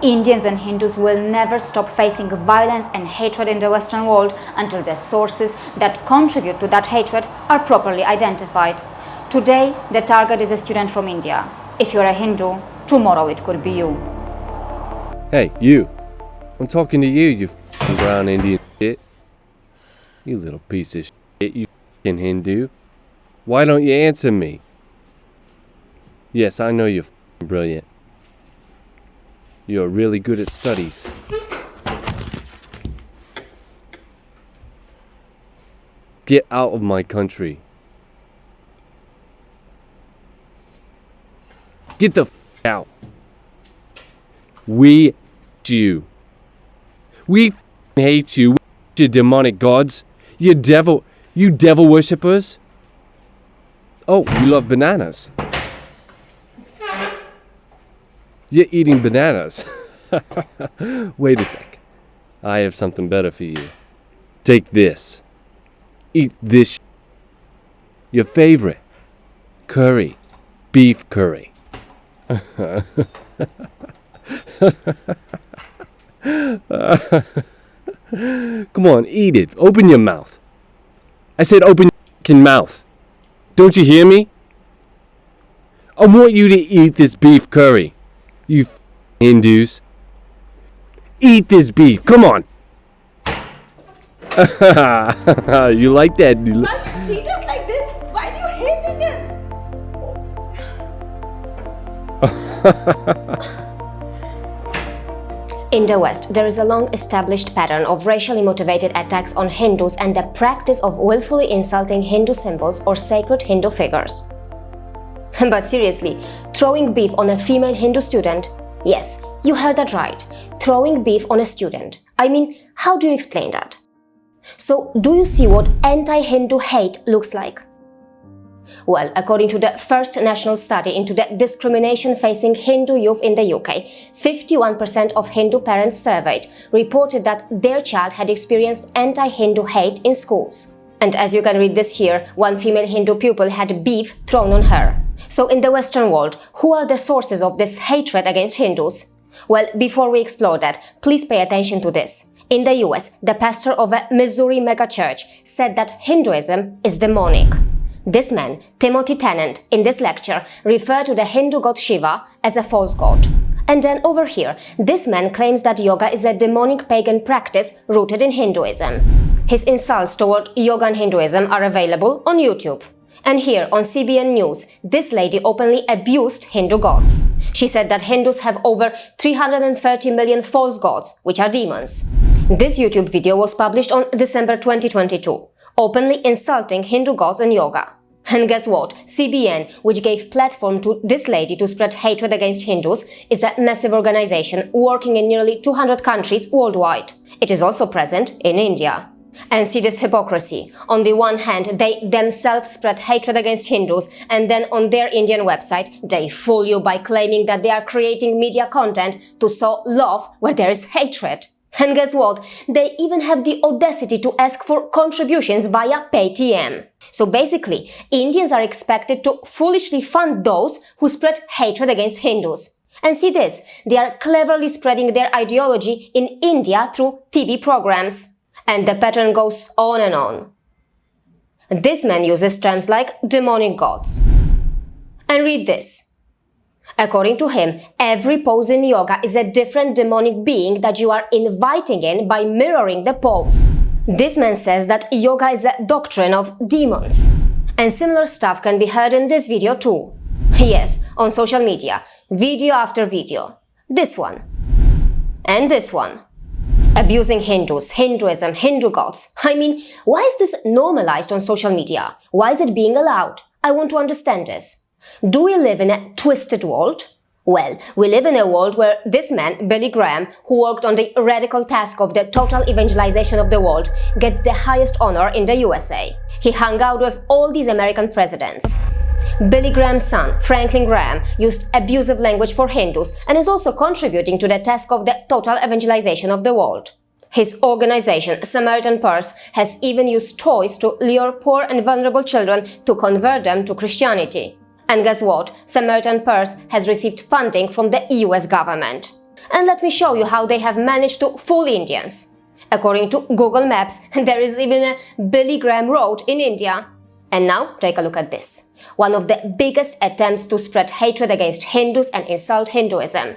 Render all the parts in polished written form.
Indians and Hindus will never stop facing violence and hatred in the Western world until the sources that contribute to that hatred are properly identified. Today, the target is a student from India. If you're a Hindu, tomorrow it could be you. Hey, you. I'm talking to you, you f***ing brown Indian shit. You little piece of shit, you f***ing Hindu. Why don't you answer me? Yes, I know you're f***ing brilliant. You're really good at studies. Get out of my country. Get the f*** out. We hate you. We f***ing hate you. We hate you demonic gods. You devil worshippers. Oh, you love bananas. You're eating bananas. Wait a sec. I have something better for you. Take this. Eat this. Your favorite. Curry. Beef curry. Come on, eat it. Open your mouth. I said open your f***ing mouth. Don't you hear me? I want you to eat this beef curry. You Hindus. Eat this beef. Come on. You like that? Why do you treat us like this? Why do you hate Indians? In the West, there is a long-established pattern of racially motivated attacks on Hindus and the practice of willfully insulting Hindu symbols or sacred Hindu figures. But seriously, throwing beef on a female Hindu student? Yes, you heard that right. Throwing beef on a student. I mean, how do you explain that? So, do you see what anti-Hindu hate looks like? Well, according to the first national study into the discrimination facing Hindu youth in the UK, 51% of Hindu parents surveyed reported that their child had experienced anti-Hindu hate in schools. And as you can read this here, one female Hindu pupil had beef thrown on her. So in the Western world, who are the sources of this hatred against Hindus? Well, before we explore that, please pay attention to this. In the US, the pastor of a Missouri megachurch said that Hinduism is demonic. This man, Timothy Tennant, in this lecture referred to the Hindu god Shiva as a false god. And then over here, this man claims that yoga is a demonic pagan practice rooted in Hinduism. His insults toward yoga and Hinduism are available on YouTube. And here on CBN News, this lady openly abused Hindu gods. She said that Hindus have over 330 million false gods, which are demons. This YouTube video was published on December 2022, openly insulting Hindu gods and yoga. And guess what? CBN, which gave platform to this lady to spread hatred against Hindus, is a massive organization working in nearly 200 countries worldwide. It is also present in India. And see this hypocrisy. On the one hand, they themselves spread hatred against Hindus, and then on their Indian website, they fool you by claiming that they are creating media content to sow love where there is hatred. And guess what? They even have the audacity to ask for contributions via Paytm. So basically, Indians are expected to foolishly fund those who spread hatred against Hindus. And see this, they are cleverly spreading their ideology in India through TV programs. And the pattern goes on and on. This man uses terms like demonic gods. And read this. According to him, every pose in yoga is a different demonic being that you are inviting in by mirroring the pose. This man says that yoga is a doctrine of demons. And similar stuff can be heard in this video too. Yes, on social media, video after video. This one. And this one. Abusing Hindus, Hinduism, Hindu gods. I mean, why is this normalized on social media? Why is it being allowed? I want to understand this. Do we live in a twisted world? Well, we live in a world where this man, Billy Graham, who worked on the radical task of the total evangelization of the world, gets the highest honor in the USA. He hung out with all these American presidents. Billy Graham's son, Franklin Graham, used abusive language for Hindus and is also contributing to the task of the total evangelization of the world. His organization, Samaritan Purse, has even used toys to lure poor and vulnerable children to convert them to Christianity. And guess what? Samaritan Purse has received funding from the US government. And let me show you how they have managed to fool Indians. According to Google Maps, there is even a Billy Graham Road in India. And now, take a look at this. One of the biggest attempts to spread hatred against Hindus and insult Hinduism.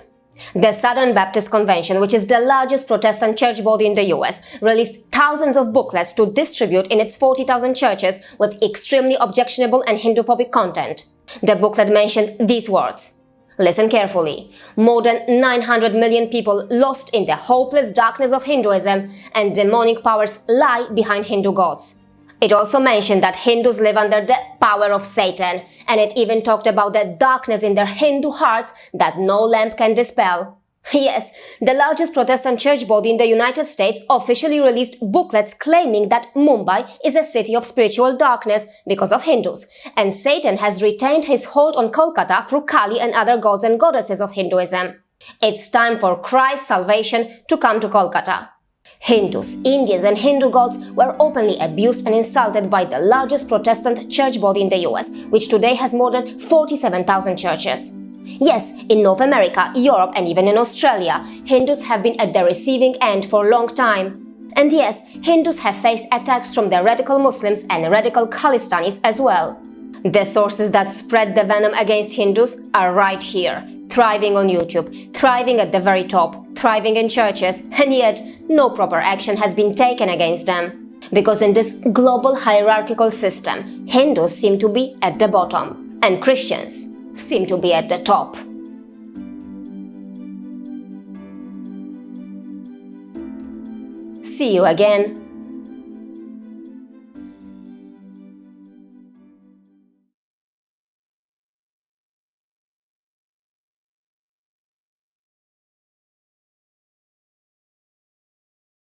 The Southern Baptist Convention, which is the largest Protestant church body in the US, released thousands of booklets to distribute in its 40,000 churches with extremely objectionable and Hinduphobic content. The booklet mentioned these words. Listen carefully. More than 900 million people lost in the hopeless darkness of Hinduism, and demonic powers lie behind Hindu gods. It also mentioned that Hindus live under the power of Satan, and it even talked about the darkness in their Hindu hearts that no lamp can dispel. Yes, the largest Protestant church body in the United States officially released booklets claiming that Mumbai is a city of spiritual darkness because of Hindus, and Satan has retained his hold on Kolkata through Kali and other gods and goddesses of Hinduism. It's time for Christ's salvation to come to Kolkata. Hindus, Indians and Hindu gods were openly abused and insulted by the largest Protestant church body in the US, which today has more than 47,000 churches. Yes, in North America, Europe and even in Australia, Hindus have been at the receiving end for a long time. And yes, Hindus have faced attacks from the radical Muslims and radical Khalistanis as well. The sources that spread the venom against Hindus are right here, thriving on YouTube, thriving at the very top, thriving in churches, and yet no proper action has been taken against them. Because in this global hierarchical system, Hindus seem to be at the bottom, and Christians seem to be at the top. See you again